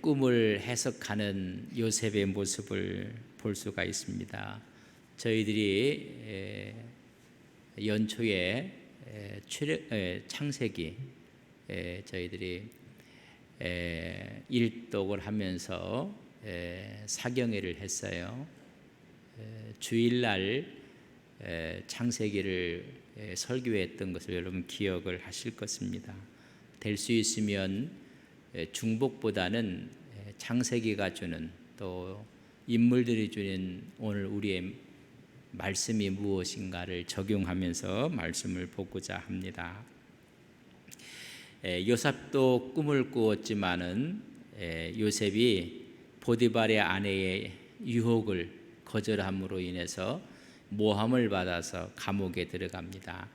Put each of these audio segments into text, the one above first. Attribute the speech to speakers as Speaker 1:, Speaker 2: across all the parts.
Speaker 1: 꿈을 해석하는 요셉의 모습을 볼 수가 있습니다. 저희들이 연초에 창세기 저희들이 일독을 하면서 사경회를 했어요. 주일날 창세기를 설교했던 것을 여러분 기억을 하실 것입니다. 될 수 있으면 중복보다는 창세기가 주는 또 인물들이 주는 오늘 우리의 말씀이 무엇인가를 적용하면서 말씀을 보고자 합니다. 요셉도 꿈을 꾸었지만은 요셉이 보디발의 아내의 유혹을 거절함으로 인해서 모함을 받아서 감옥에 들어갑니다.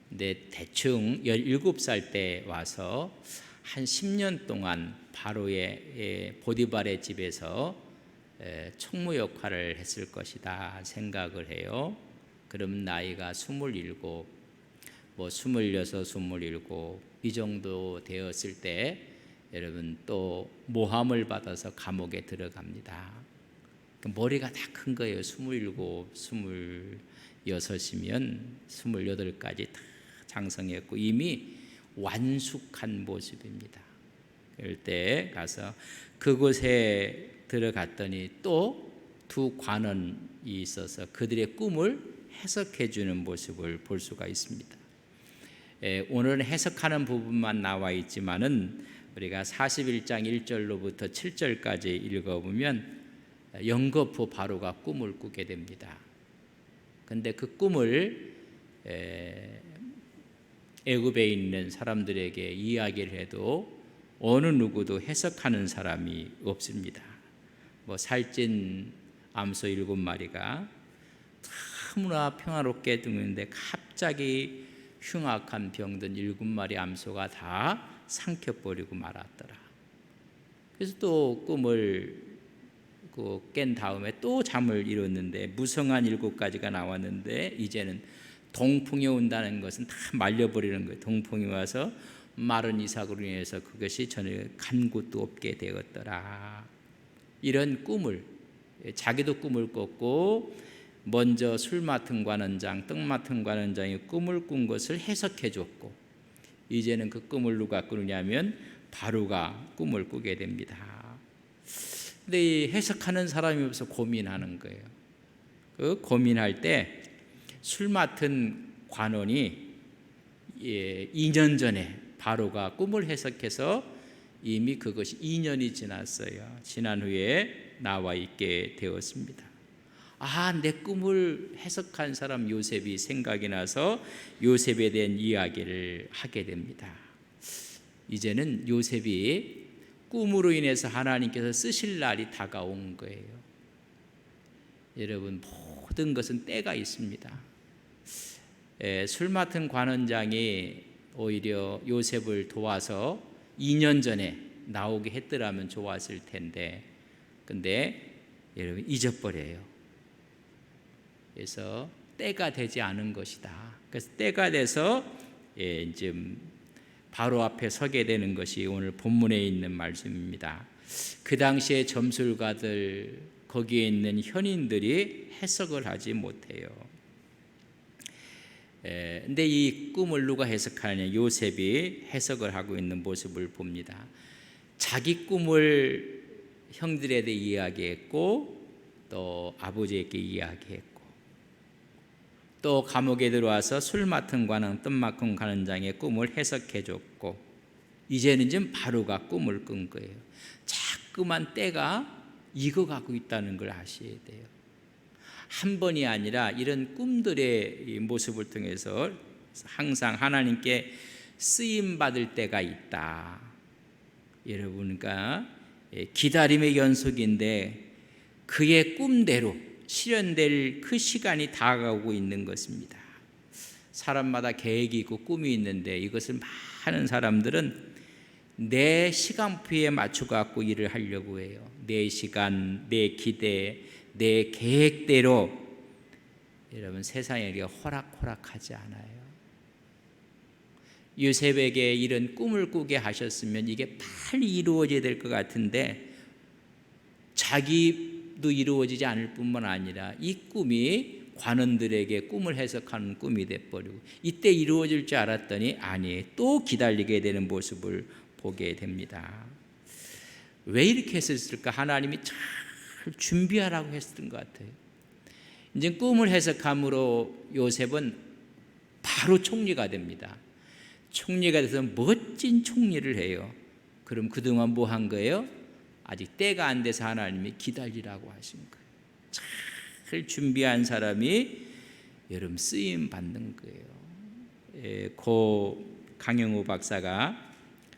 Speaker 1: 근데 대충 17살 때 와서 한 10년 동안 바로의 보디발의 집에서 총무 역할을 했을 것이다 생각을 해요. 그럼 나이가 27, 26, 27 이 정도 되었을 때 여러분 또 모함을 받아서 감옥에 들어갑니다. 머리가 다 큰 거예요. 27, 26이면 28까지 다 장성했고 이미 완숙한 모습입니다. 그럴 때 가서 그곳에 들어갔더니 또 두 관원이 있어서 그들의 꿈을 해석해 주는 모습을 볼 수가 있습니다. 오늘은 해석하는 부분만 나와 있지만은 우리가 41장 1절로부터 7절까지 읽어보면 영거푸 바로가 꿈을 꾸게 됩니다. 근데 그 꿈을 애굽에 있는 사람들에게 이야기를 해도 어느 누구도 해석하는 사람이 없습니다. 살찐 암소 7마리가 너무나 평화롭게 두는데 갑자기 흉악한 병든 7마리 암소가 다 삼켜버리고 말았더라. 그래서 또 꿈을 깬 다음에 또 잠을 이뤘는데 무성한 7가지가 나왔는데 이제는 동풍이 온다는 것은 다 말려버리는 거예요. 동풍이 와서 마른 이삭으로 인해서 그것이 전혀 간 곳도 없게 되었더라. 이런 꿈을 자기도 꿈을 꿨고 먼저 술 맡은 관원장, 떡 맡은 관원장이 꿈을 꾼 것을 해석해 줬고 이제는 그 꿈을 누가 꾸느냐면 바로가 꿈을 꾸게 됩니다. 근데 이 해석하는 사람이 없어서 고민하는 거예요. 그 고민할 때 술 맡은 관원이 2년 전에 바로가 꿈을 해석해서 이미 그것이 2년이 지났어요. 지난 후에 나와 있게 되었습니다. 내 꿈을 해석한 사람 요셉이 생각이 나서 요셉에 대한 이야기를 하게 됩니다. 이제는 요셉이 꿈으로 인해서 하나님께서 쓰실 날이 다가온 거예요. 여러분, 모든 것은 때가 있습니다. 술 맡은 관원장이 오히려 요셉을 도와서 2년 전에 나오게 했더라면 좋았을 텐데 근데 여러분 잊어버려요. 그래서 때가 되지 않은 것이다. 그래서 때가 돼서 이제 바로 앞에 서게 되는 것이 오늘 본문에 있는 말씀입니다. 그 당시에 점술가들 거기에 있는 현인들이 해석을 하지 못해요. 근데 이 꿈을 누가 해석하느냐? 요셉이 해석을 하고 있는 모습을 봅니다. 자기 꿈을 형들에게 이야기했고 또 아버지에게 이야기했고 또 감옥에 들어와서 술 맡은 관원, 떡 맡은 관원장의 꿈을 해석해 줬고 이제는 좀 바로가 꿈을 꾼 거예요. 자꾸만 때가 익어가고 있다는 걸 아셔야 돼요. 한 번이 아니라 이런 꿈들의 모습을 통해서 항상 하나님께 쓰임 받을 때가 있다. 여러분과 기다림의 연속인데 그의 꿈대로 실현될 그 시간이 다가오고 있는 것입니다. 사람마다 계획이 있고 꿈이 있는데 이것을 많은 사람들은 내 시간표에 맞춰 갖고 일을 하려고 해요. 내 시간, 내 기대, 내 계획대로 여러분 세상에 우리가 호락호락하지 않아요. 요셉에게 이런 꿈을 꾸게 하셨으면 이게 빨리 이루어져야 될 것 같은데 자기도 이루어지지 않을 뿐만 아니라 이 꿈이 관원들에게 꿈을 해석하는 꿈이 돼버리고, 이때 이루어질 줄 알았더니 아니, 또 기다리게 되는 모습을 보게 됩니다. 왜 이렇게 했을까? 하나님이 잘 준비하라고 했던 것 같아요. 이제 꿈을 해석함으로 요셉은 바로 총리가 됩니다. 총리가 돼서 멋진 총리를 해요. 그럼 그동안 뭐 한 거예요? 아직 때가 안 돼서 하나님이 기다리라고 하신 거예요. 잘 준비한 사람이 여러분 쓰임 받는 거예요. 고 강영우 박사가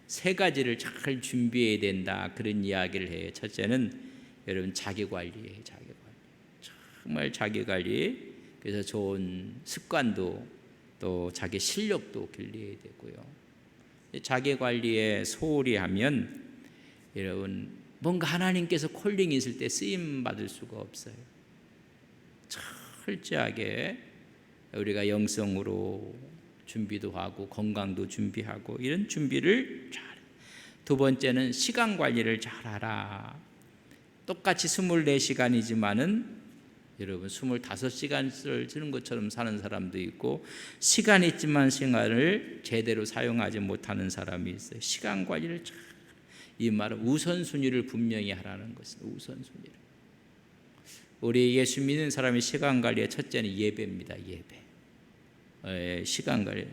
Speaker 1: 세 가지를 잘 준비해야 된다, 그런 이야기를 해요. 첫째는 여러분 자기관리예요. 자기관리. 정말 자기관리. 그래서 좋은 습관도 또 자기 실력도 길러야 되고요. 자기관리에 소홀히 하면 여러분 뭔가 하나님께서 콜링이 있을 때 쓰임 받을 수가 없어요. 철저하게 우리가 영성으로 준비도 하고 건강도 준비하고 이런 준비를 잘. 두 번째는 시간 관리를 잘하라. 똑같이 24시간이지만은 여러분 25시간을 쓰는 것처럼 사는 사람도 있고, 시간 있지만 시간을 제대로 사용하지 못하는 사람이 있어요. 시간 관리를 잘. 이 말은 우선순위를 분명히 하라는 것입니다. 우선순위를. 우리 예수 믿는 사람이 시간 관리의 첫째는 예배입니다. 예배. 시간 관리.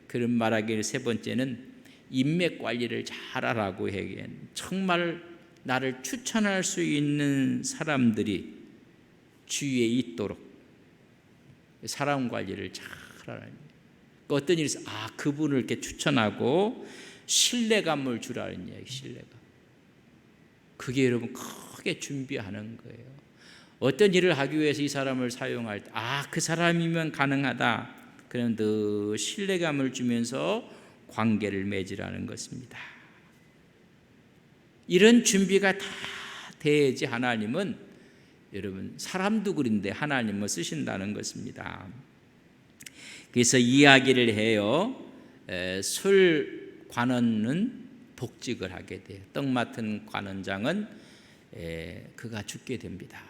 Speaker 1: 그런 말하기를 세 번째는 인맥 관리를 잘하라고 해요. 정말 나를 추천할 수 있는 사람들이 주위에 있도록 사람 관리를 잘하라는. 어떤 일이 있어? 그분을 이렇게 추천하고 신뢰감을 주라는 이야기. 신뢰감. 그게 여러분 크게 준비하는 거예요. 어떤 일을 하기 위해서 이 사람을 사용할 때 그 사람이면 가능하다, 그런 더 신뢰감을 주면서 관계를 맺으라는 것입니다. 이런 준비가 다 돼야지 하나님은, 여러분 사람도 그런데 하나님을 쓰신다는 것입니다. 그래서 이야기를 해요. 술 관원은 복직을 하게 돼요. 떡 맡은 관원장은 그가 죽게 됩니다.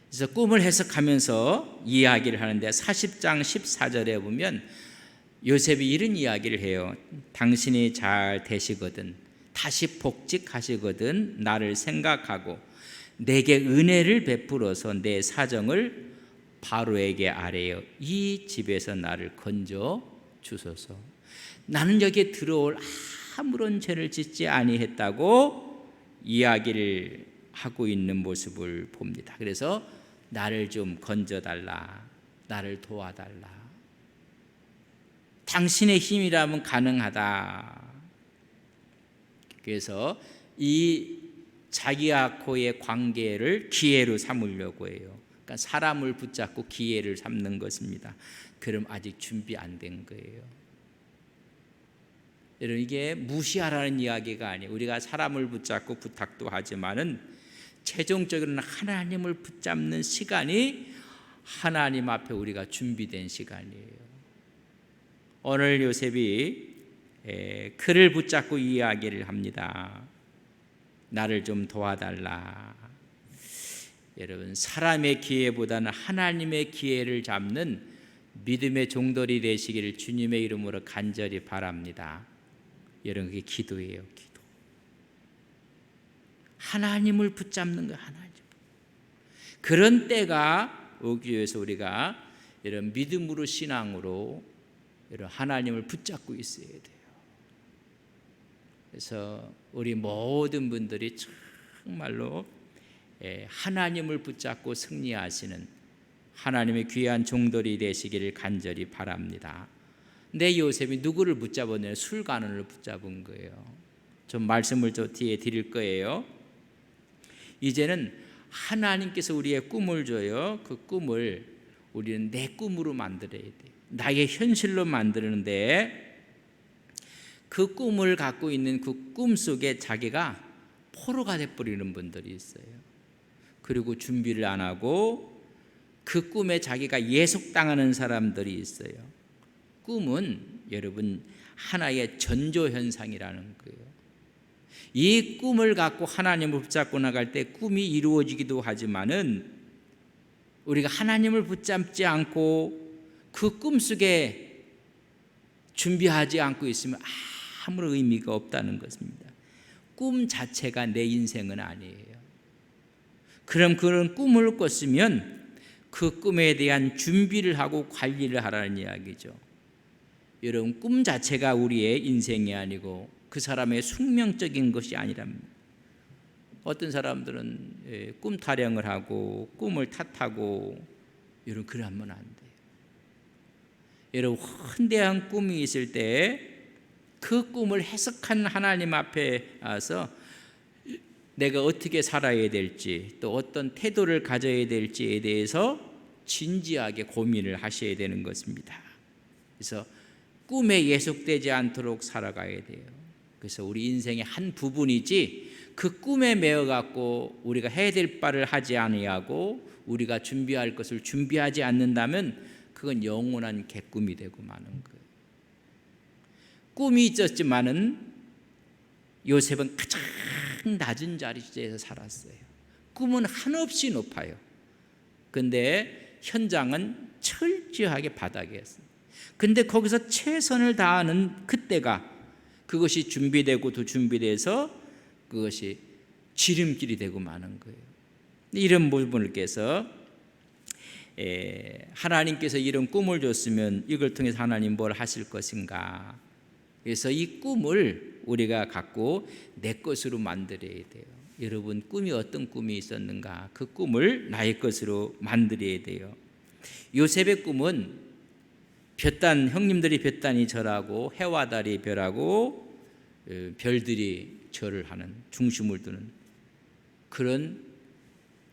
Speaker 1: 그래서 꿈을 해석하면서 이야기를 하는데 40장 14절에 보면 요셉이 이런 이야기를 해요. 당신이 잘 되시거든, 다시 복직하시거든 나를 생각하고 내게 은혜를 베풀어서 내 사정을 바로에게 아뢰어 이 집에서 나를 건져 주소서. 나는 여기에 들어올 아무런 죄를 짓지 아니했다고 이야기를 하고 있는 모습을 봅니다. 그래서 나를 좀 건져달라, 나를 도와달라, 당신의 힘이라면 가능하다. 그래서 이 자기하고의 관계를 기회로 삼으려고 해요. 그러니까 사람을 붙잡고 기회를 삼는 것입니다. 그럼 아직 준비 안 된 거예요. 여러분 이게 무시하라는 이야기가 아니에요. 우리가 사람을 붙잡고 부탁도 하지만은 최종적으로는 하나님을 붙잡는 시간이 하나님 앞에 우리가 준비된 시간이에요. 오늘 요셉이 그를 붙잡고 이야기를 합니다. 나를 좀 도와달라. 여러분 사람의 기회보다는 하나님의 기회를 잡는 믿음의 종들이 되시기를 주님의 이름으로 간절히 바랍니다. 여러분 그게 기도예요. 기도. 하나님을 붙잡는 거예요. 하나님. 그런 때가 오기 위해서 우리가 이런 믿음으로 신앙으로 이런 하나님을 붙잡고 있어야 돼요. 그래서 우리 모든 분들이 정말로 하나님을 붙잡고 승리하시는 하나님의 귀한 종들이 되시기를 간절히 바랍니다. 내 요셉이 누구를 붙잡았냐면 술관원을 붙잡은 거예요. 좀 말씀을 저 뒤에 드릴 거예요. 이제는 하나님께서 우리의 꿈을 줘요. 그 꿈을 우리는 내 꿈으로 만들어야 돼요. 나의 현실로 만드는데 그 꿈을 갖고 있는 그 꿈 속에 자기가 포로가 돼버리는 분들이 있어요. 그리고 준비를 안 하고 그 꿈에 자기가 예속당하는 사람들이 있어요. 꿈은 여러분 하나의 전조현상이라는 거예요. 이 꿈을 갖고 하나님을 붙잡고 나갈 때 꿈이 이루어지기도 하지만은 우리가 하나님을 붙잡지 않고 그 꿈속에 준비하지 않고 있으면 아무런 의미가 없다는 것입니다. 꿈 자체가 내 인생은 아니에요. 그럼 그런 꿈을 꿨으면 그 꿈에 대한 준비를 하고 관리를 하라는 이야기죠. 여러분, 꿈 자체가 우리의 인생이 아니고 그 사람의 숙명적인 것이 아니랍니다. 어떤 사람들은 꿈 타령을 하고 꿈을 탓하고 여러분, 그러면 안 돼요. 여러분, 헌대한 꿈이 있을 때 그 꿈을 해석한 하나님 앞에 와서 내가 어떻게 살아야 될지 또 어떤 태도를 가져야 될지에 대해서 진지하게 고민을 하셔야 되는 것입니다. 그래서 꿈에 예속되지 않도록 살아가야 돼요. 그래서 우리 인생의 한 부분이지 그 꿈에 매여 갖고 우리가 해야 될 바를 하지 아니하고 우리가 준비할 것을 준비하지 않는다면 그건 영원한 개꿈이 되고 마는 거예요. 꿈이 있었지만은 요셉은 가장 낮은 자리에서 살았어요. 꿈은 한없이 높아요. 근데 현장은 철저하게 바닥이었어요. 근데 거기서 최선을 다하는 그때가 그것이 준비되고 또 준비돼서 그것이 지름길이 되고 마는 거예요. 이런 부분을 깨서 하나님께서 이런 꿈을 줬으면 이걸 통해서 하나님 뭘 하실 것인가. 그래서 이 꿈을 우리가 갖고 내 것으로 만들어야 돼요. 여러분, 꿈이 어떤 꿈이 있었는가? 그 꿈을 나의 것으로 만들어야 돼요. 요셉의 꿈은 형님들이 볕단이 절하고 해와 달이 별하고 별들이 절을 하는, 중심을 두는 그런,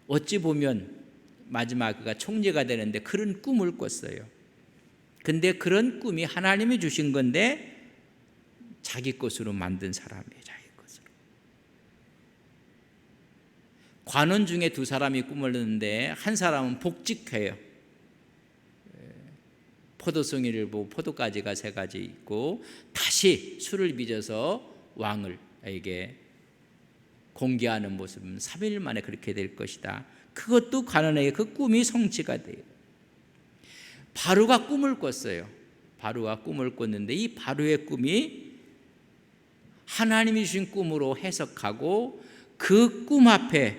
Speaker 1: 어찌 보면 마지막 그가 총리가 되는데 그런 꿈을 꿨어요. 근데 그런 꿈이 하나님이 주신 건데 자기 것으로 만든 사람이에요. 자기 것으로. 관원 중에 두 사람이 꿈을 꿨는데 한 사람은 복직해요. 포도송이를 보고 포도가지가 3가지 있고 다시 술을 빚어서 왕을에게 공개하는 모습은 3일 만에 그렇게 될 것이다. 그것도 관원에게 그 꿈이 성취가 돼요. 바로가 꿈을 꿨어요. 바로가 꿈을 꿨는데 이 바로의 꿈이 하나님이 주신 꿈으로 해석하고 그 꿈 앞에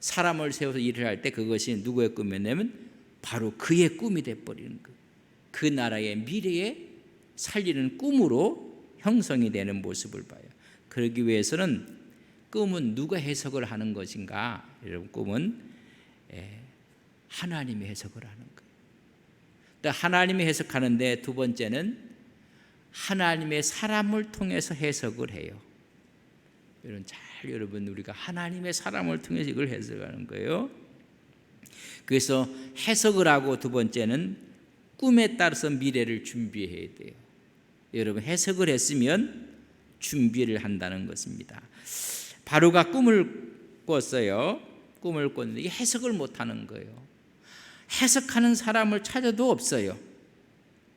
Speaker 1: 사람을 세워서 일을 할 때 그것이 누구의 꿈이었냐면 바로 그의 꿈이 돼버리는 거예요. 그 나라의 미래에 살리는 꿈으로 형성이 되는 모습을 봐요. 그러기 위해서는 꿈은 누가 해석을 하는 것인가? 여러분, 꿈은 하나님이 해석을 하는 거예요. 하나님이 해석하는데 두 번째는 하나님의 사람을 통해서 해석을 해요. 여러분 우리가 하나님의 사람을 통해서 이걸 해석하는 거예요. 그래서 해석을 하고 두 번째는 꿈에 따라서 미래를 준비해야 돼요. 여러분, 해석을 했으면 준비를 한다는 것입니다. 바로가 꿈을 꿨어요. 꿈을 꿨는데 이게 해석을 못하는 거예요. 해석하는 사람을 찾아도 없어요.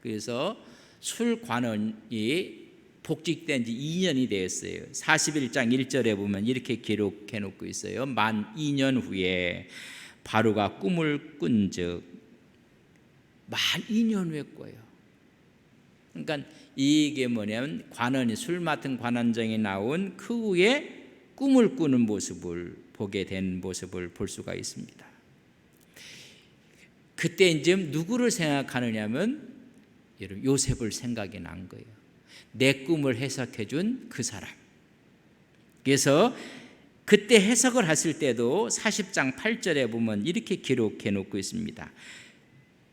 Speaker 1: 그래서 술관원이 복직된 지 2년이 되었어요. 41장 1절에 보면 이렇게 기록해 놓고 있어요. 만 2년 후에 바로가 꿈을 꾼즉, 만 2년 후에 꿔요. 그러니까 이게 뭐냐면 관원이, 술 맡은 관원장이 나온 그 후에 꿈을 꾸는 모습을 보게 된 모습을 볼 수가 있습니다. 그때 이제 누구를 생각하느냐면 여러분, 요셉을 생각이 난 거예요. 내 꿈을 해석해 준 그 사람. 그래서 그때 해석을 했을 때도 40장 8절에 보면 이렇게 기록해 놓고 있습니다.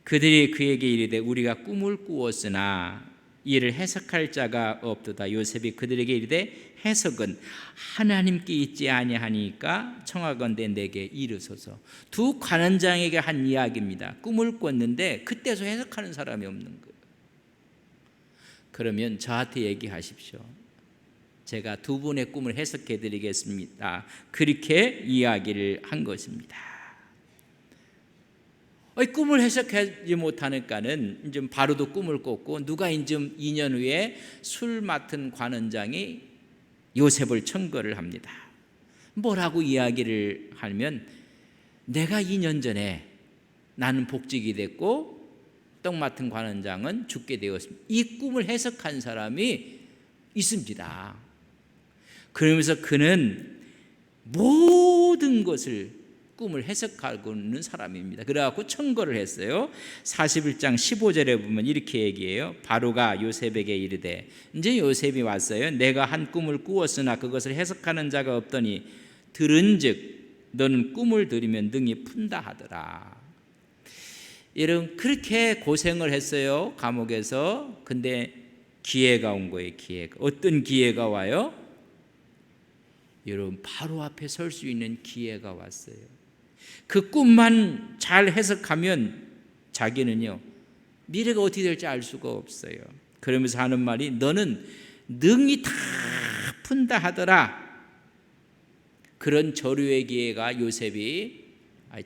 Speaker 1: 그들이 그에게 이르되 우리가 꿈을 꾸었으나 이를 해석할 자가 없도다. 요셉이 그들에게 이르되 해석은 하나님께 있지 아니하니까 청하건대 내게 이르소서. 두 관원장에게 한 이야기입니다. 꿈을 꿨는데 그때서 해석하는 사람이 없는 거예요. 그러면 저한테 얘기하십시오. 제가 두 분의 꿈을 해석해 드리겠습니다. 그렇게 이야기를 한 것입니다. 꿈을 해석하지 못하니까는 이제 바로도 꿈을 꿨고, 누가 이제 2년 후에 술 맡은 관원장이 요셉을 청거를 합니다. 뭐라고 이야기를 하면 내가 2년 전에 나는 복직이 됐고 떡 맡은 관원장은 죽게 되었습니다. 이 꿈을 해석한 사람이 있습니다. 그러면서 그는 모든 것을 꿈을 해석하고 있는 사람입니다. 그래갖고 청거를 했어요. 41장 15절에 보면 이렇게 얘기해요. 바로가 요셉에게 이르되, 이제 요셉이 왔어요. 내가 한 꿈을 꾸었으나 그것을 해석하는 자가 없더니 들은즉 너는 꿈을 들으면 능히 푼다 하더라. 여러분, 그렇게 고생을 했어요, 감옥에서. 근데 기회가 온 거예요. 기회가. 어떤 기회가 와요? 여러분, 바로 앞에 설 수 있는 기회가 왔어요. 그 꿈만 잘 해석하면 자기는요, 미래가 어떻게 될지 알 수가 없어요. 그러면서 하는 말이 너는 능히 다 푼다 하더라. 그런 저류의 기회가 요셉이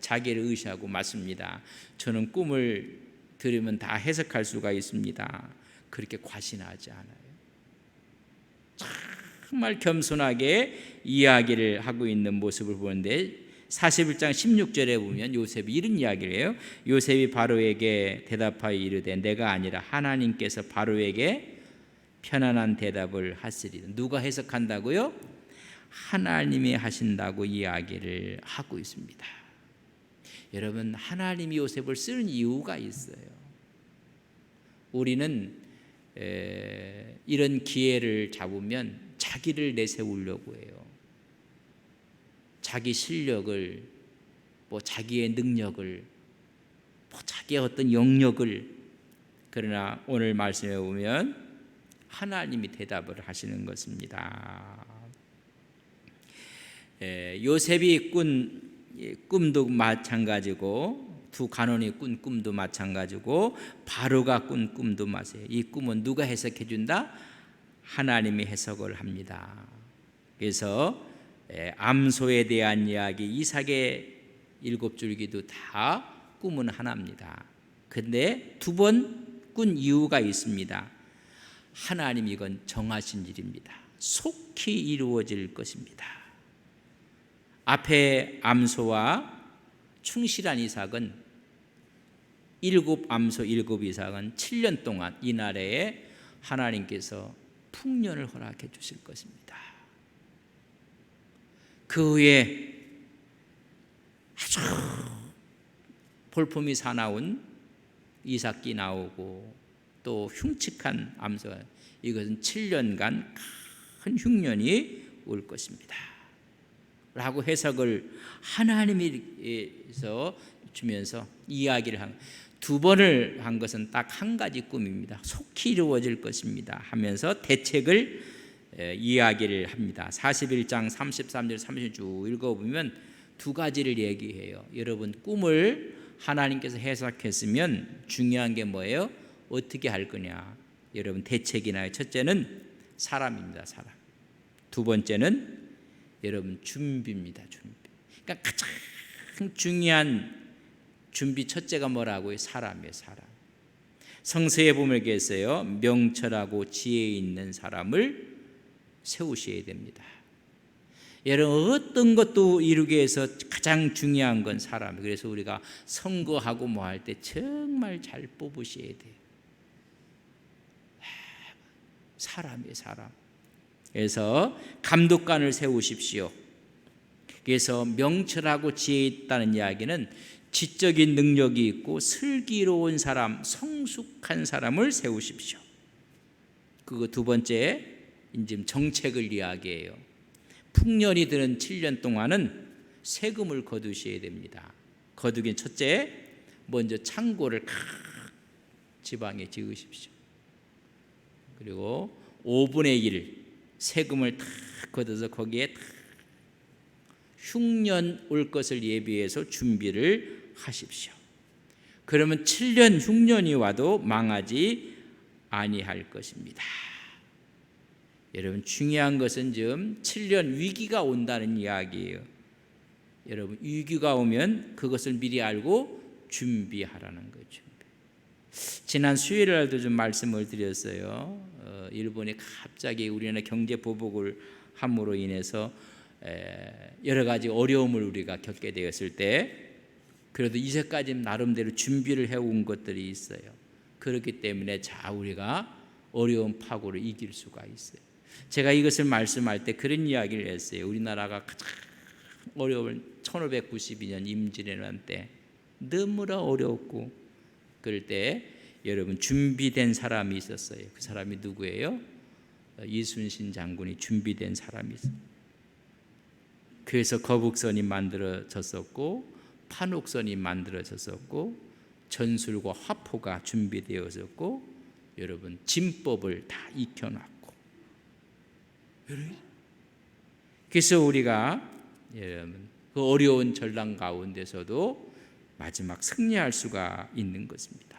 Speaker 1: 자기를 의시하고 맞습니다. 저는 꿈을 들으면 다 해석할 수가 있습니다. 그렇게 과신하지 않아요. 정말 겸손하게 이야기를 하고 있는 모습을 보는데 41장 16절에 보면 요셉이 이런 이야기를 해요. 요셉이 바로에게 대답하여 이르되 내가 아니라 하나님께서 바로에게 편안한 대답을 하시리라. 누가 해석한다고요? 하나님이 하신다고 이야기를 하고 있습니다. 여러분, 하나님이 요셉을 쓰는 이유가 있어요. 우리는 이런 기회를 잡으면 자기를 내세우려고 해요. 자기 실력을, 자기의 능력을, 자기의 어떤 영역을. 그러나 오늘 말씀에 보면 하나님이 대답을 하시는 것입니다. 요셉이 꾼 꿈도 마찬가지고 두 간원이 꾼 꿈도 마찬가지고 바로가 꾼 꿈도 마찬가지예요. 이 꿈은 누가 해석해 준다? 하나님이 해석을 합니다. 그래서 암소에 대한 이야기, 이삭의 7줄기도 다 꿈은 하나입니다. 근데 두 번 꾼 이유가 있습니다. 하나님이 이건 정하신 일입니다. 속히 이루어질 것입니다. 앞에 암소와 충실한 이삭은 7암소 7이삭은 7년 동안 이 나라에 하나님께서 풍년을 허락해 주실 것입니다. 그 후에 아주 볼품이 사나운 이삭이 나오고 또 흉측한 암소가, 이것은 7년간 큰 흉년이 올 것입니다 라고 해석을 하나님께서 주면서 이야기를 한, 두 번을 한 것은 딱 한 가지 꿈입니다. 속히 이루어질 것입니다 하면서 대책을 이야기를 합니다. 41장 33절 30절 쭉 읽어보면 두 가지를 얘기해요. 여러분, 꿈을 하나님께서 해석했으면 중요한 게 뭐예요? 어떻게 할 거냐. 여러분, 대책이나요. 첫째는 사람입니다. 사람. 두 번째는 여러분 준비입니다. 준비. 그러니까 가장 중요한 준비 첫째가 뭐라고요? 사람이에요. 사람. 성서에 보면 이렇게 했어요. 명철하고 지혜 있는 사람을 세우셔야 됩니다. 여러분, 어떤 것도 이루기 위해서 가장 중요한 건 사람이에요. 그래서 우리가 선거하고 뭐 할 때 정말 잘 뽑으셔야 돼요. 사람이에요. 사람. 그래서 감독관을 세우십시오. 그래서 명철하고 지혜 있다는 이야기는 지적인 능력이 있고 슬기로운 사람, 성숙한 사람을 세우십시오. 그거 두 번째, 지금 정책을 이야기해요. 풍년이 드는 7년 동안은 세금을 거두셔야 됩니다. 거두긴 첫째, 먼저 창고를 각 지방에 지으십시오. 그리고 5분의 1 세금을 다 걷어서 거기에 다 흉년 올 것을 예비해서 준비를 하십시오. 그러면 7년 흉년이 와도 망하지 아니할 것입니다. 여러분, 중요한 것은 지금 7년 위기가 온다는 이야기예요. 여러분, 위기가 오면 그것을 미리 알고 준비하라는 거죠. 지난 수요일 날도 좀 말씀을 드렸어요. 일본이 갑자기 우리나라 경제 보복을 함으로 인해서 여러 가지 어려움을 우리가 겪게 되었을 때 그래도 이제까지 나름대로 준비를 해온 것들이 있어요. 그렇기 때문에 우리가 어려운 파고를 이길 수가 있어요. 제가 이것을 말씀할 때 그런 이야기를 했어요. 우리나라가 가장 어려운 1592년 임진왜란 때 너무나 어려웠고 그럴 때 여러분 준비된 사람이 있었어요. 그 사람이 누구예요? 이순신 장군이 준비된 사람이 있어요. 그래서 거북선이 만들어졌었고 판옥선이 만들어졌었고 전술과 화포가 준비되어졌고 여러분 진법을 다 익혀놨고 그래서 우리가 여러분 그 어려운 전랑 가운데서도 마지막 승리할 수가 있는 것입니다.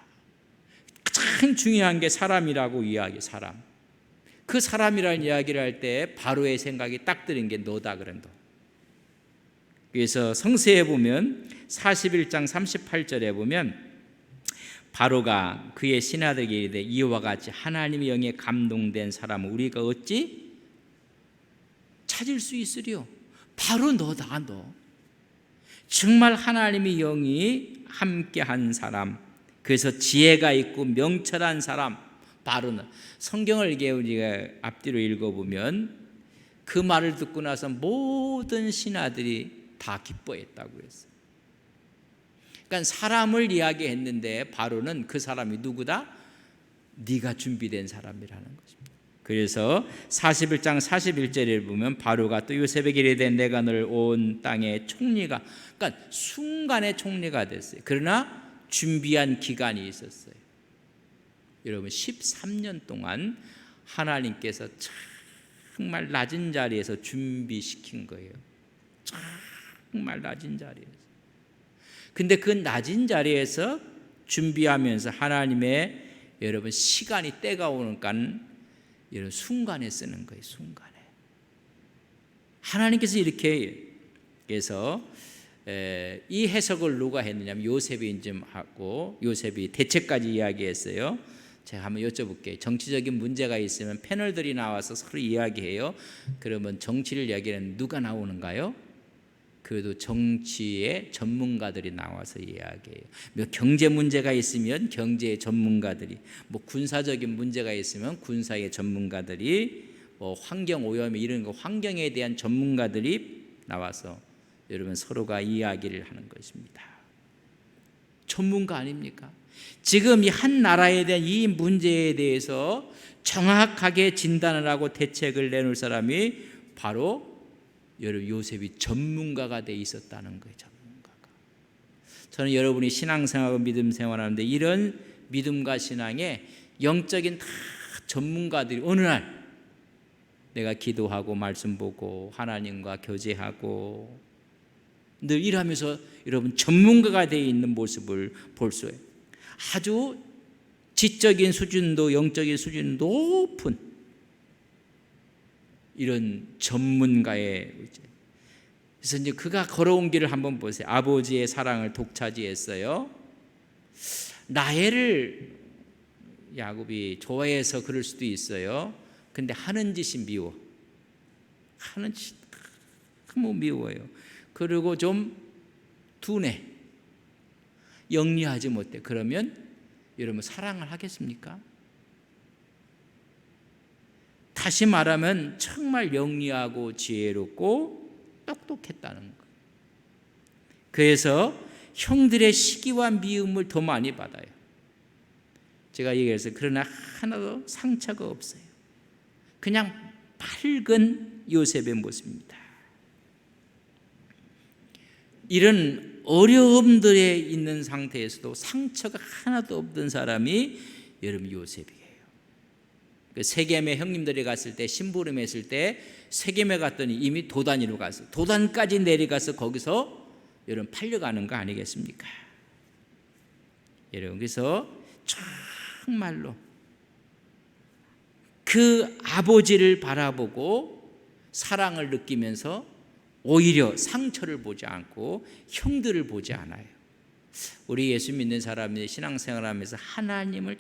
Speaker 1: 가장 중요한 게 사람이라고 이야기. 사람. 그 사람이라는 이야기를 할 때 바로의 생각이 딱 드는 게 너다 그런 너. 그래서 성서에 보면 41장 38절에 보면 바로가 그의 신하들에게 이르되 이와 같이 하나님의 영에 감동된 사람은 우리가 어찌 찾을 수 있으리요? 바로 너다 너. 정말 하나님의 영이 함께한 사람, 그래서 지혜가 있고 명철한 사람, 바로는 성경을 우리가 앞뒤로 읽어보면 그 말을 듣고 나서 모든 신하들이 다 기뻐했다고 했어요. 그러니까 사람을 이야기했는데 바로는 그 사람이 누구다? 네가 준비된 사람이라는 것입니다. 그래서 41장 41절에 보면 바로가 또 요셉에게 이르되 내가 너를 온 땅의 총리가, 그러니까 순간의 총리가 됐어요. 그러나 준비한 기간이 있었어요. 여러분 13년 동안 하나님께서 정말 낮은 자리에서 준비시킨 거예요. 정말 낮은 자리에서. 근데 그 낮은 자리에서 준비하면서 하나님의 여러분 시간이 때가 오니까 여러분 순간에 쓰는 거예요. 순간에. 하나님께서 이렇게 해서 이 해석을 누가 했느냐면 요셉이 좀 하고 요셉이 대책까지 이야기했어요. 제가 한번 여쭤볼게요. 정치적인 문제가 있으면 패널들이 나와서 서로 이야기해요. 그러면 정치를 이야기하는 누가 나오는가요? 그래도 정치의 전문가들이 나와서 이야기해요. 뭐 경제 문제가 있으면 경제의 전문가들이, 뭐 군사적인 문제가 있으면 군사의 전문가들이, 뭐 환경 오염 이런 거 환경에 대한 전문가들이 나와서 여러분 서로가 이야기를 하는 것입니다. 전문가 아닙니까? 지금 이 한 나라에 대한 이 문제에 대해서 정확하게 진단을 하고 대책을 내놓을 사람이 바로 여러분 요셉이 전문가가 돼 있었다는 거예요. 전문가가. 저는 여러분이 신앙생활과 믿음생활하는데 이런 믿음과 신앙에 영적인 다 전문가들이 어느 날 내가 기도하고 말씀 보고 하나님과 교제하고 늘 일하면서 여러분 전문가가 되어 있는 모습을 볼 수 있어요. 아주 지적인 수준도 영적인 수준 높은 이런 전문가의 의지. 그래서 이제 그가 걸어온 길을 한번 보세요. 아버지의 사랑을 독차지했어요. 라헬을 야곱이 좋아해서 그럴 수도 있어요. 근데 하는 짓이 미워. 하는 짓 너무 미워요. 그리고 좀 둔해. 영리하지 못해. 그러면 여러분 사랑을 하겠습니까? 다시 말하면 정말 영리하고 지혜롭고 똑똑했다는 것. 그래서 형들의 시기와 미움을 더 많이 받아요. 제가 얘기해서 그러나 하나도 상처가 없어요. 그냥 밝은 요셉의 모습입니다. 이런 어려움들에 있는 상태에서도 상처가 하나도 없던 사람이 여러분 요셉이에요. 세겜에 형님들이 갔을 때 심부름했을 때 세겜에 갔더니 이미 도단위로 갔어요. 도단까지 내려가서 거기서 여러분 팔려가는 거 아니겠습니까? 여러분 그래서 정말로 그 아버지를 바라보고 사랑을 느끼면서 오히려 상처를 보지 않고 형들을 보지 않아요. 우리 예수 믿는 사람이 신앙생활하면서 하나님을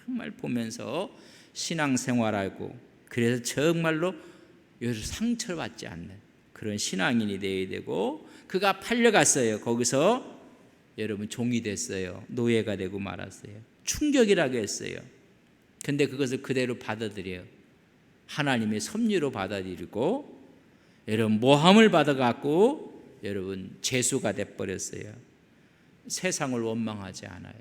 Speaker 1: 정말 보면서 신앙생활하고 그래서 정말로 여기서 상처받지 않는 그런 신앙인이 되어야 되고, 그가 팔려갔어요. 거기서 여러분 종이 됐어요. 노예가 되고 말았어요. 충격이라고 했어요. 근데 그것을 그대로 받아들여요. 하나님의 섭리로 받아들이고, 여러분 모함을 받아갖고 여러분 죄수가 돼버렸어요. 세상을 원망하지 않아요.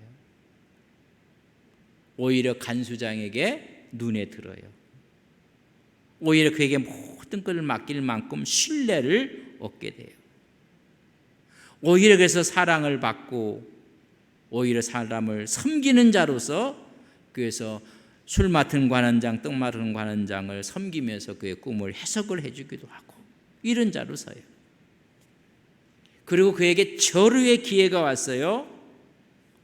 Speaker 1: 오히려 간수장에게 눈에 들어요. 오히려 그에게 모든 것을 맡길 만큼 신뢰를 얻게 돼요. 오히려 그래서 사랑을 받고, 오히려 사람을 섬기는 자로서, 그래서 술 맡은 관원장, 떡 맡은 관원장을 섬기면서 그의 꿈을 해석을 해주기도 하고, 이런 자로서요. 그리고 그에게 절유의 기회가 왔어요.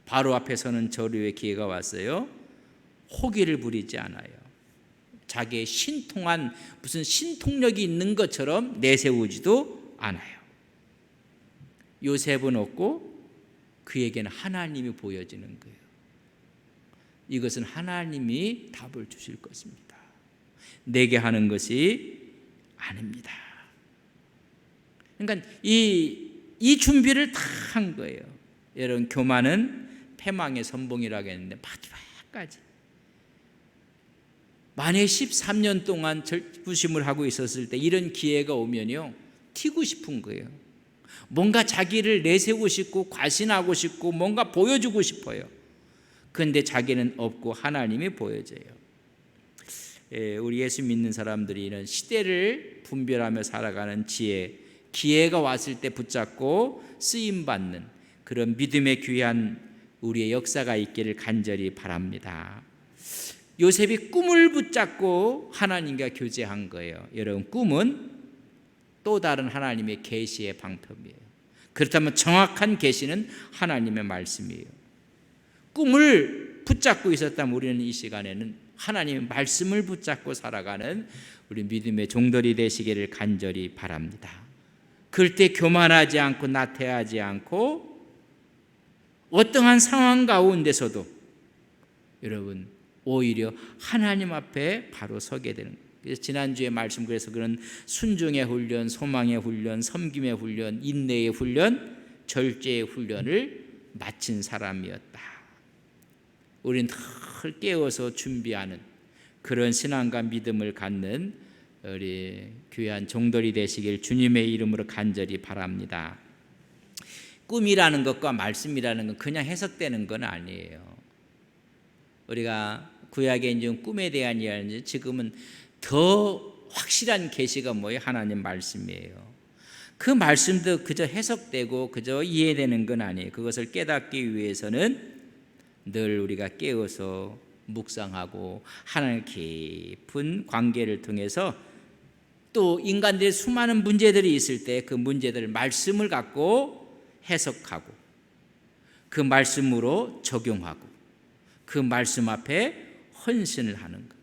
Speaker 1: 바로 앞에 서는 절유의 기회가 왔어요. 호기를 부리지 않아요. 자기의 신통한 무슨 신통력이 있는 것처럼 내세우지도 않아요. 요셉은 없고 그에게는 하나님이 보여지는 거예요. 이것은 하나님이 답을 주실 것입니다. 내게 하는 것이 아닙니다. 그러니까 이 준비를 다 한 거예요. 여러분, 교만은 패망의 선봉이라고 했는데 마지막까지, 만약에 13년 동안 절부심을 하고 있었을 때 이런 기회가 오면요, 튀고 싶은 거예요. 뭔가 자기를 내세우고 싶고 과신하고 싶고 뭔가 보여주고 싶어요. 그런데 자기는 없고 하나님이 보여져요. 우리 예수 믿는 사람들이 이런 시대를 분별하며 살아가는 지혜, 기회가 왔을 때 붙잡고 쓰임받는 그런 믿음의 귀한 우리의 역사가 있기를 간절히 바랍니다. 요셉이 꿈을 붙잡고 하나님과 교제한 거예요. 여러분, 꿈은 또 다른 하나님의 계시의 방법이에요. 그렇다면 정확한 계시는 하나님의 말씀이에요. 꿈을 붙잡고 있었다면 우리는 이 시간에는 하나님의 말씀을 붙잡고 살아가는 우리 믿음의 종들이 되시기를 간절히 바랍니다. 그럴 때 교만하지 않고 나태하지 않고 어떠한 상황 가운데서도 여러분 오히려 하나님 앞에 바로 서게 되는 거예요. 그래서 지난주에 말씀, 그래서 그런 순종의 훈련, 소망의 훈련, 섬김의 훈련, 인내의 훈련, 절제의 훈련을 마친 사람이었다. 우리는 늘 깨워서 준비하는 그런 신앙과 믿음을 갖는 우리 귀한 종들이 되시길 주님의 이름으로 간절히 바랍니다. 꿈이라는 것과 말씀이라는 건 그냥 해석되는 건 아니에요. 우리가 구약에 이제 꿈에 대한 이야기는 지금은 더 확실한 계시가 뭐예요? 하나님 말씀이에요. 그 말씀도 그저 해석되고 그저 이해되는 건 아니에요. 그것을 깨닫기 위해서는 늘 우리가 깨어서 묵상하고 하나님 깊은 관계를 통해서 또 인간들의 수많은 문제들이 있을 때 그 문제들을 말씀을 갖고 해석하고 그 말씀으로 적용하고 그 말씀 앞에 헌신을 하는 것.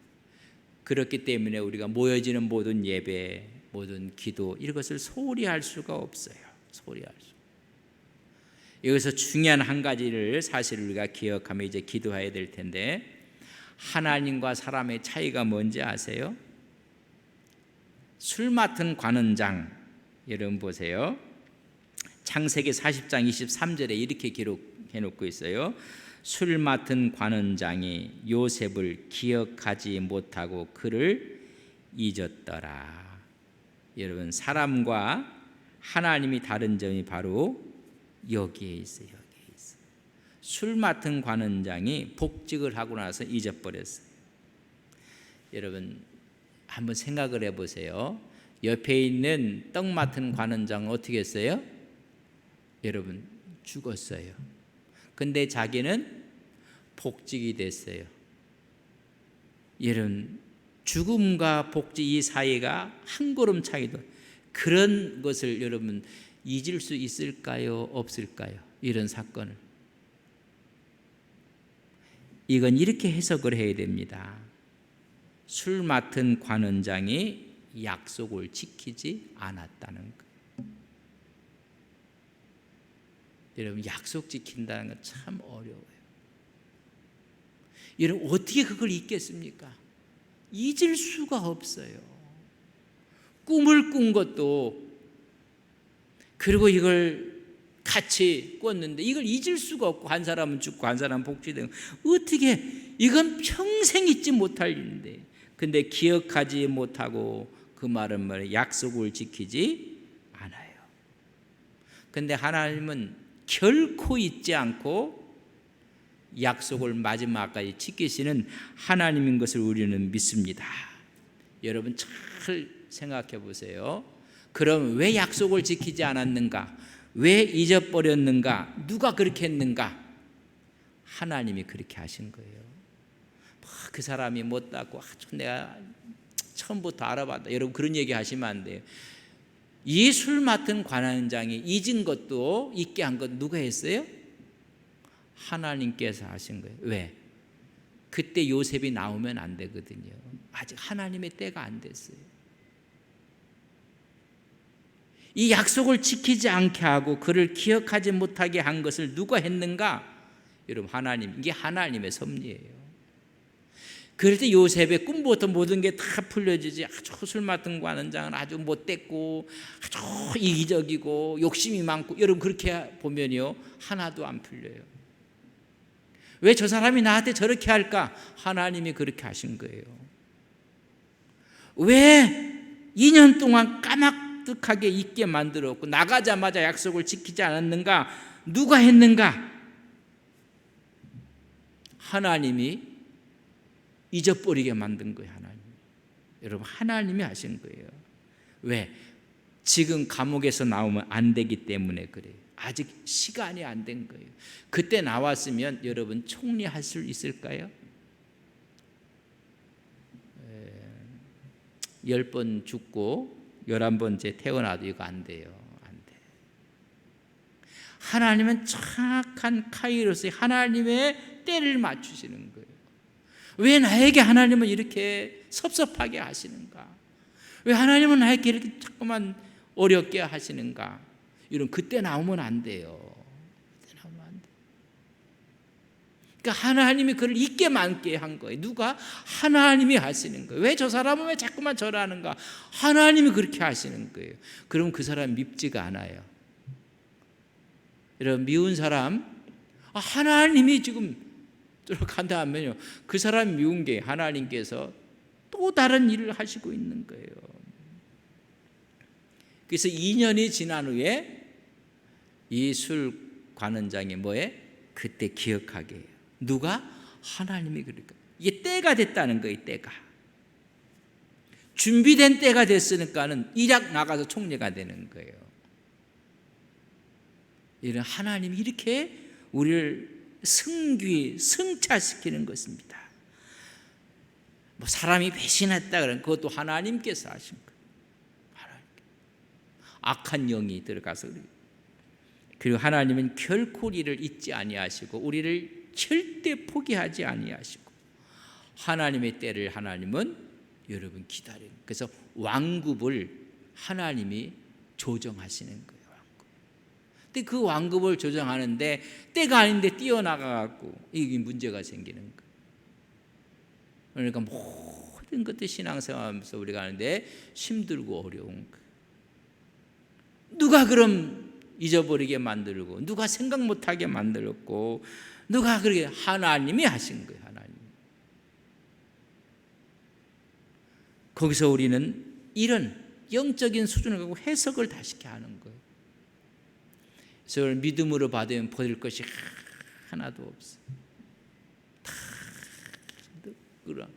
Speaker 1: 그렇기 때문에 우리가 모여지는 모든 예배, 모든 기도, 이것을 소홀히 할 수가 없어요. 소홀히 할 수. 여기서 중요한 한 가지를 사실 우리가 기억하며 이제 기도해야 될 텐데, 하나님과 사람의 차이가 뭔지 아세요? 술 맡은 관원장, 여러분 보세요. 창세기 40장 23절에 이렇게 기록해 놓고 있어요. 술 맡은 관원장이 요셉을 기억하지 못하고 그를 잊었더라. 여러분, 사람과 하나님이 다른 점이 바로 여기에 있어요. 여기에 있어요. 술 맡은 관원장이 복직을 하고 나서 잊어버렸어요. 여러분, 한번 생각을 해보세요. 옆에 있는 떡 맡은 관원장은 어떻게 했어요? 여러분, 죽었어요. 근데 자기는 복직이 됐어요. 여러분, 죽음과 복직 이 사이가 한 걸음 차이도, 그런 것을 여러분 잊을 수 있을까요? 없을까요? 이런 사건을. 이건 이렇게 해석을 해야 됩니다. 술 맡은 관원장이 약속을 지키지 않았다는 것. 여러분, 약속 지킨다는 건 참 어려워요. 여러분, 어떻게 그걸 잊겠습니까? 잊을 수가 없어요. 꿈을 꾼 것도, 그리고 이걸 같이 꿨는데 이걸 잊을 수가 없고, 한 사람은 죽고 한 사람은 복주되고, 어떻게 이건 평생 잊지 못할 일인데, 근데 기억하지 못하고 그 말은 뭐예요? 약속을 지키지 않아요. 근데 하나님은 결코 잊지 않고 약속을 마지막까지 지키시는 하나님인 것을 우리는 믿습니다. 여러분 잘 생각해 보세요. 그럼 왜 약속을 지키지 않았는가? 왜 잊어버렸는가? 누가 그렇게 했는가? 하나님이 그렇게 하신 거예요. 그 사람이 못다고 내가 처음부터 알아봤다, 여러분 그런 얘기 하시면 안 돼요. 이 술 맡은 관원장이 잊은 것도 잊게 한 것 누가 했어요? 하나님께서 하신 거예요. 왜? 그때 요셉이 나오면 안 되거든요. 아직 하나님의 때가 안 됐어요. 이 약속을 지키지 않게 하고 그를 기억하지 못하게 한 것을 누가 했는가? 여러분 하나님, 이게 하나님의 섭리예요. 그럴 때 요셉의 꿈부터 모든 게 다 풀려지지. 아주 술 맡은 관원장은 아주 못됐고 아주 이기적이고 욕심이 많고, 여러분 그렇게 보면요 하나도 안 풀려요. 왜 저 사람이 나한테 저렇게 할까? 하나님이 그렇게 하신 거예요. 왜 2년 동안 까마득하게 있게 만들었고 나가자마자 약속을 지키지 않았는가? 누가 했는가? 하나님이 잊어버리게 만든 거예요. 하나님. 여러분 하나님이 하신 거예요. 왜? 지금 감옥에서 나오면 안 되기 때문에 그래요. 아직 시간이 안 된 거예요. 그때 나왔으면 여러분 총리할 수 있을까요? 10번 죽고 11번째 태어나도 이거 안 돼요. 안 돼. 하나님은 정확한 카이로스의 하나님의 때를 맞추시는 거예요. 왜 나에게 하나님은 이렇게 섭섭하게 하시는가? 왜 하나님은 나에게 이렇게 자꾸만 어렵게 하시는가? 이런, 그때 나오면 안 돼요. 그때 나오면 안 돼. 그러니까 하나님이 그를 잊게 만게 한 거예요. 누가? 하나님이 하시는 거예요. 왜 저 사람은 왜 자꾸만 저러는가? 하나님이 그렇게 하시는 거예요. 그럼 그 사람 밉지가 않아요. 여러분 미운 사람, 하나님이 지금 들어간다 하면요, 그 사람 미운 게 하나님께서 또 다른 일을 하시고 있는 거예요. 그래서 2년이 지난 후에 이 술 관원장이 뭐해? 그때 기억하게 해요. 누가? 하나님이. 그러니까 이게 때가 됐다는 거예요. 때가 준비된 때가 됐으니까는 일약 나가서 총리가 되는 거예요. 이런 하나님이 이렇게 우리를 승차시키는 것입니다. 뭐 사람이 배신했다 그러면 그것도 하나님께서 하신 거예요. 악한 영이 들어가서 그래요. 그리고 하나님은 결코 우리를 잊지 아니하시고 우리를 절대 포기하지 아니하시고, 하나님의 때를 하나님은 여러분 기다려요. 그래서 왕급을 하나님이 조정하시는 거예요. 왕급. 근데 그 왕급을 조정하는데 때가 아닌데 뛰어나가고 이게 문제가 생기는 거예요. 그러니까 모든 것들 신앙생활하면서 우리가 하는데 힘들고 어려운 거예요. 누가 그럼 잊어버리게 만들고, 누가 생각 못하게 만들었고, 누가 그렇게? 하나님이 하신 거예요. 하나님. 거기서 우리는 이런 영적인 수준을 갖고 해석을 다시 하는 거예요. 그래서 믿음으로 받으면 버릴 것이 하나도 없어. 다 끌어.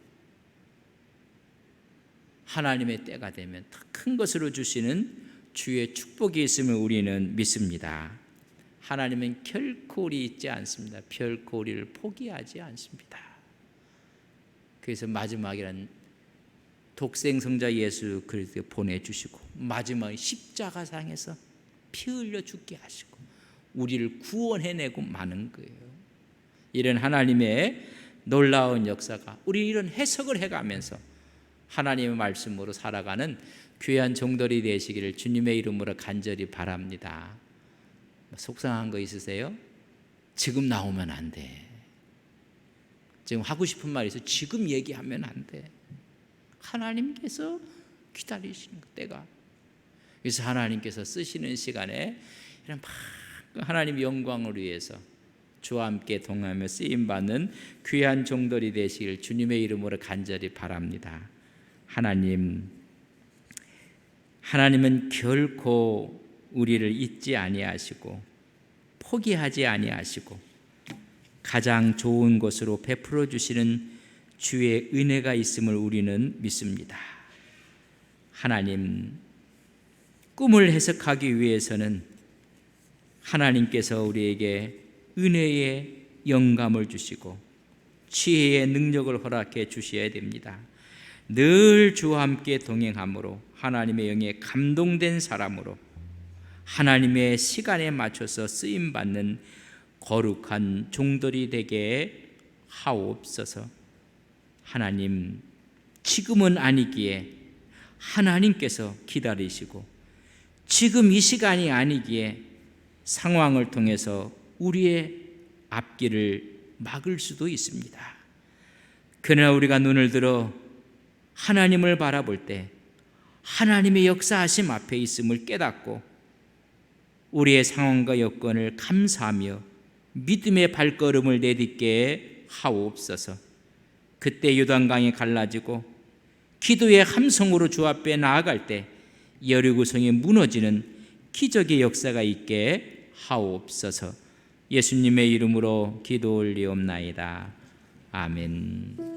Speaker 1: 하나님의 때가 되면 더 큰 것으로 주시는 주의 축복이 있음을 우리는 믿습니다. 하나님은 결코 우리 잊지 않습니다. 결코 우리를 포기하지 않습니다. 그래서 마지막이란 독생성자 예수 그리스도 보내주시고 마지막에 십자가상에서 피 흘려 죽게 하시고 우리를 구원해내고 마는 거예요. 이런 하나님의 놀라운 역사가, 우리 이런 해석을 해가면서 하나님의 말씀으로 살아가는 귀한 종들이 되시기를 주님의 이름으로 간절히 바랍니다. 속상한 거 있으세요? 지금 나오면 안 돼. 지금 하고 싶은 말이 있어. 지금 얘기하면 안 돼. 하나님께서 기다리시는 때가. 그래서 하나님께서 쓰시는 시간에 이런 막 하나님 영광을 위해서 주와 함께 동행하며 쓰임받는 귀한 종들이 되시길 주님의 이름으로 간절히 바랍니다. 하나님은 결코 우리를 잊지 아니하시고 포기하지 아니하시고 가장 좋은 것으로 베풀어 주시는 주의 은혜가 있음을 우리는 믿습니다. 하나님, 꿈을 해석하기 위해서는 하나님께서 우리에게 은혜의 영감을 주시고 지혜의 능력을 허락해 주셔야 됩니다. 늘 주와 함께 동행함으로 하나님의 영에 감동된 사람으로 하나님의 시간에 맞춰서 쓰임받는 거룩한 종들이 되게 하옵소서. 하나님, 지금은 아니기에 하나님께서 기다리시고 지금 이 시간이 아니기에 상황을 통해서 우리의 앞길을 막을 수도 있습니다. 그러나 우리가 눈을 들어 하나님을 바라볼 때 하나님의 역사하심 앞에 있음을 깨닫고 우리의 상황과 여건을 감사하며 믿음의 발걸음을 내딛게 하옵소서. 그때 요단강이 갈라지고 기도의 함성으로 주 앞에 나아갈 때 여리고성이 무너지는 기적의 역사가 있게 하옵소서. 예수님의 이름으로 기도 올리옵나이다. 아멘.